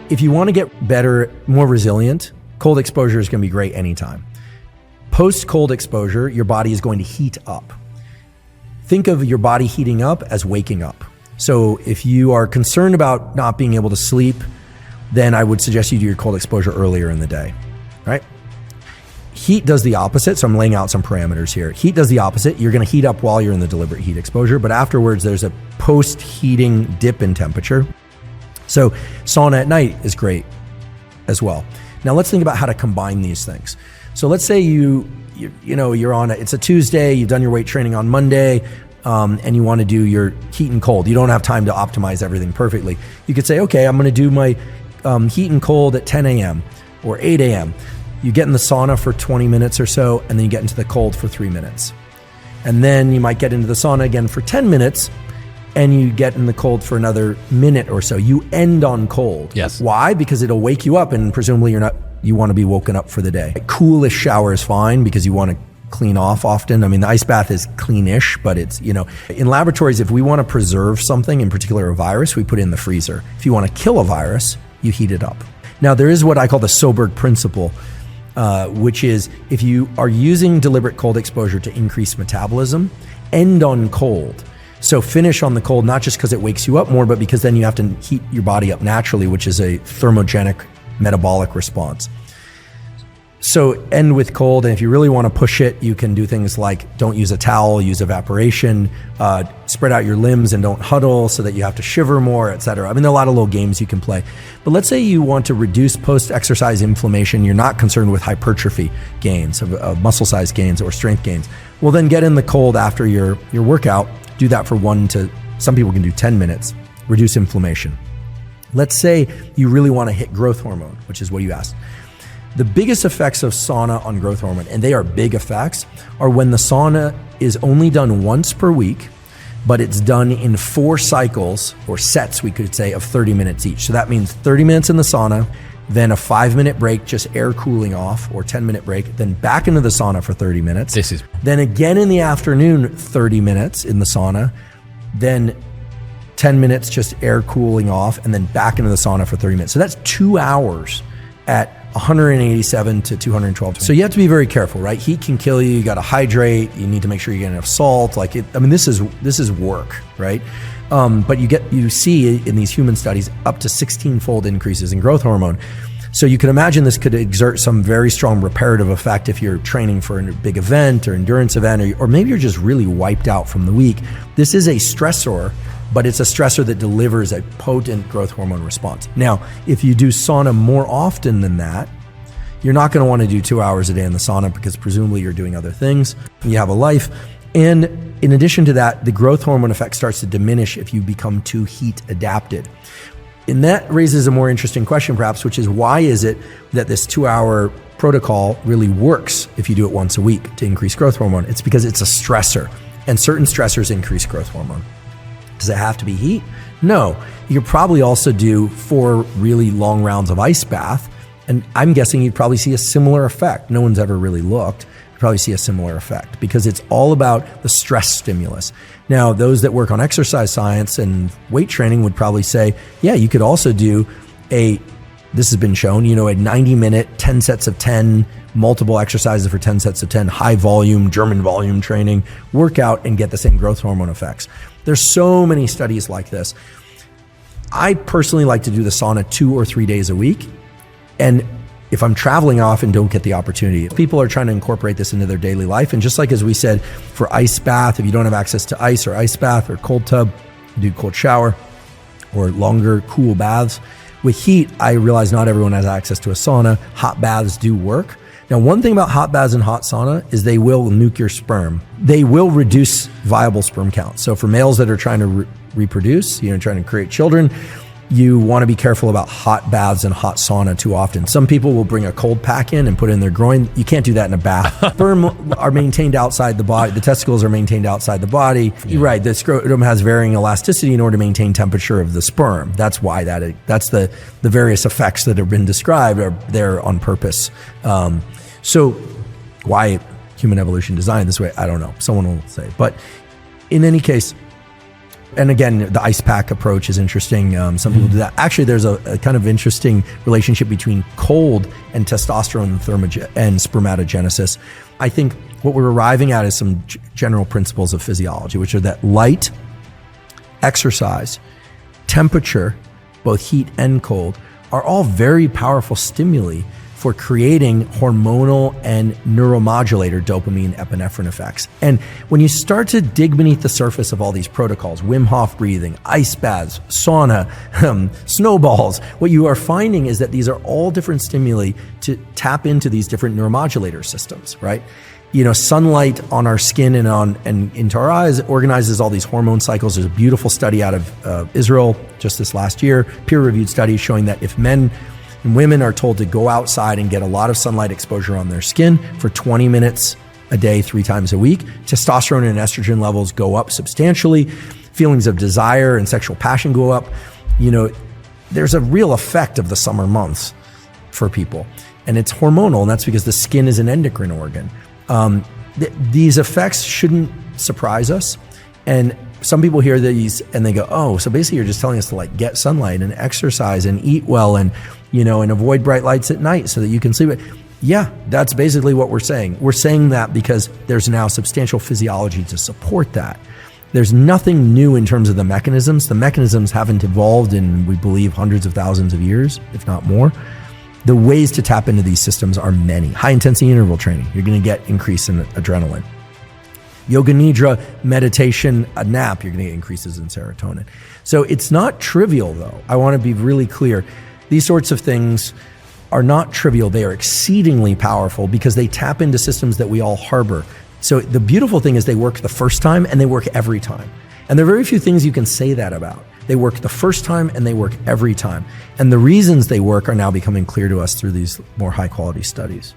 if you want to get better, more resilient, cold exposure is going to be great anytime. Post cold exposure, your body is going to heat up. Think of your body heating up as waking up. So if you are concerned about not being able to sleep, then I would suggest you do your cold exposure earlier in the day, right? Heat does the opposite. So I'm laying out some parameters here. Heat does the opposite. You're going to heat up while you're in the deliberate heat exposure, but afterwards there's a post-heating dip in temperature. So sauna at night is great as well. Now let's think about how to combine these things. So let's say you're on it's a Tuesday, you've done your weight training on Monday, and you want to do your heat and cold. You don't have time to optimize everything perfectly. You could say, okay, I'm going to do my heat and cold at 10 a.m. or 8 a.m. You get in the sauna for 20 minutes or so, and then you get into the cold for 3 minutes. And then you might get into the sauna again for 10 minutes, and you get in the cold for another minute or so. You end on cold. Yes. Why? Because it'll wake you up, and presumably you want to be woken up for the day. A coolish shower is fine because you want to clean off often. I mean, the ice bath is cleanish, but it's, in laboratories, if we want to preserve something, in particular a virus, we put it in the freezer. If you want to kill a virus, you heat it up. Now, there is what I call the Soberg principle, which is if you are using deliberate cold exposure to increase metabolism, end on cold. So finish on the cold, not just because it wakes you up more, but because then you have to heat your body up naturally, which is a thermogenic metabolic response. So end with cold, and if you really want to push it, you can do things like don't use a towel, use evaporation, spread out your limbs and don't huddle so that you have to shiver more, etc. I mean, there are a lot of little games you can play. But let's say you want to reduce post-exercise inflammation. You're not concerned with hypertrophy gains, of muscle size gains or strength gains. Well, then get in the cold after your workout. Do that for some people can do 10 minutes, reduce inflammation. Let's say you really want to hit growth hormone, which is what you asked. The biggest effects of sauna on growth hormone, and they are big effects, are when the sauna is only done once per week, but it's done in 4 cycles or sets, we could say, of 30 minutes each. So that means 30 minutes in the sauna, then a 5-minute break, just air cooling off, or 10-minute break, then back into the sauna for 30 minutes. Then again in the afternoon, 30 minutes in the sauna, then 10 minutes just air cooling off, and then back into the sauna for 30 minutes. So that's 2 hours at 187 to 212. So you have to be very careful, right? Heat can kill you. You got to hydrate. You need to make sure you get enough salt. This is work, right? But you see in these human studies up to 16-fold increases in growth hormone. So you can imagine this could exert some very strong reparative effect if you're training for a big event or endurance event, or maybe you're just really wiped out from the week. This is a stressor, but it's a stressor that delivers a potent growth hormone response. Now, if you do sauna more often than that, you're not going to want to do 2 hours a day in the sauna because presumably you're doing other things. You have a life. And in addition to that, the growth hormone effect starts to diminish if you become too heat adapted. And that raises a more interesting question perhaps, which is why is it that this 2-hour protocol really works if you do it once a week to increase growth hormone? It's because it's a stressor, and certain stressors increase growth hormone. Does it have to be heat? No. You could probably also do 4 really long rounds of ice bath, and I'm guessing you'd probably see a similar effect. No one's ever really looked. You'd probably see a similar effect because it's all about the stress stimulus. Now, those that work on exercise science and weight training would probably say, yeah, you could also do this has been shown, a 90-minute, 10 sets of 10, multiple exercises for 10 sets of 10, high volume, German volume training, workout and get the same growth hormone effects. There's so many studies like this. I personally like to do the sauna 2 or 3 days a week. And if I'm traveling, I often don't get the opportunity. People are trying to incorporate this into their daily life. And just like as we said, for ice bath, if you don't have access to ice or ice bath or cold tub, do cold shower or longer cool baths. With heat, I realize not everyone has access to a sauna. Hot baths do work. Now, one thing about hot baths and hot sauna is they will nuke your sperm. They will reduce viable sperm count. So for males that are trying to reproduce, trying to create children, you want to be careful about hot baths and hot sauna too often. Some people will bring a cold pack in and put it in their groin. You can't do that in a bath. Sperm are maintained outside the body. The testicles are maintained outside the body. Yeah. You're right. The scrotum has varying elasticity in order to maintain temperature of the sperm. That's why that's the various effects that have been described are there on purpose. So why human evolution designed this way, I don't know. Someone will say. But in any case, And again, the ice pack approach is interesting. Some people do that. Actually, there's a kind of interesting relationship between cold and testosterone and spermatogenesis. I think what we're arriving at is some general principles of physiology, which are that light, exercise, temperature, both heat and cold, are all very powerful stimuli for creating hormonal and neuromodulator dopamine epinephrine effects. And when you start to dig beneath the surface of all these protocols, Wim Hof breathing, ice baths, sauna, snowballs, what you are finding is that these are all different stimuli to tap into these different neuromodulator systems, right? Sunlight on our skin and into our eyes organizes all these hormone cycles. There's a beautiful study out of Israel just this last year, peer-reviewed study showing that if men and women are told to go outside and get a lot of sunlight exposure on their skin for 20 minutes a day, 3 times a week, testosterone and estrogen levels go up substantially. Feelings of desire and sexual passion go up. There's a real effect of the summer months for people. And it's hormonal, and that's because the skin is an endocrine organ. These effects shouldn't surprise us. And some people hear these and they go, oh, so basically you're just telling us to get sunlight and exercise and eat well and avoid bright lights at night so that you can sleep. Yeah, that's basically what we're saying. We're saying that because there's now substantial physiology to support that. There's nothing new in terms of the mechanisms. The mechanisms haven't evolved in, we believe, hundreds of thousands of years, if not more. The ways to tap into these systems are many. High intensity interval training, you're going to get increase in adrenaline. Yoga nidra, meditation, a nap, you're going to get increases in serotonin. So it's not trivial, though. I want to be really clear. These sorts of things are not trivial. They are exceedingly powerful because they tap into systems that we all harbor. So the beautiful thing is they work the first time and they work every time. And there are very few things you can say that about. They work the first time and they work every time. And the reasons they work are now becoming clear to us through these more high quality studies.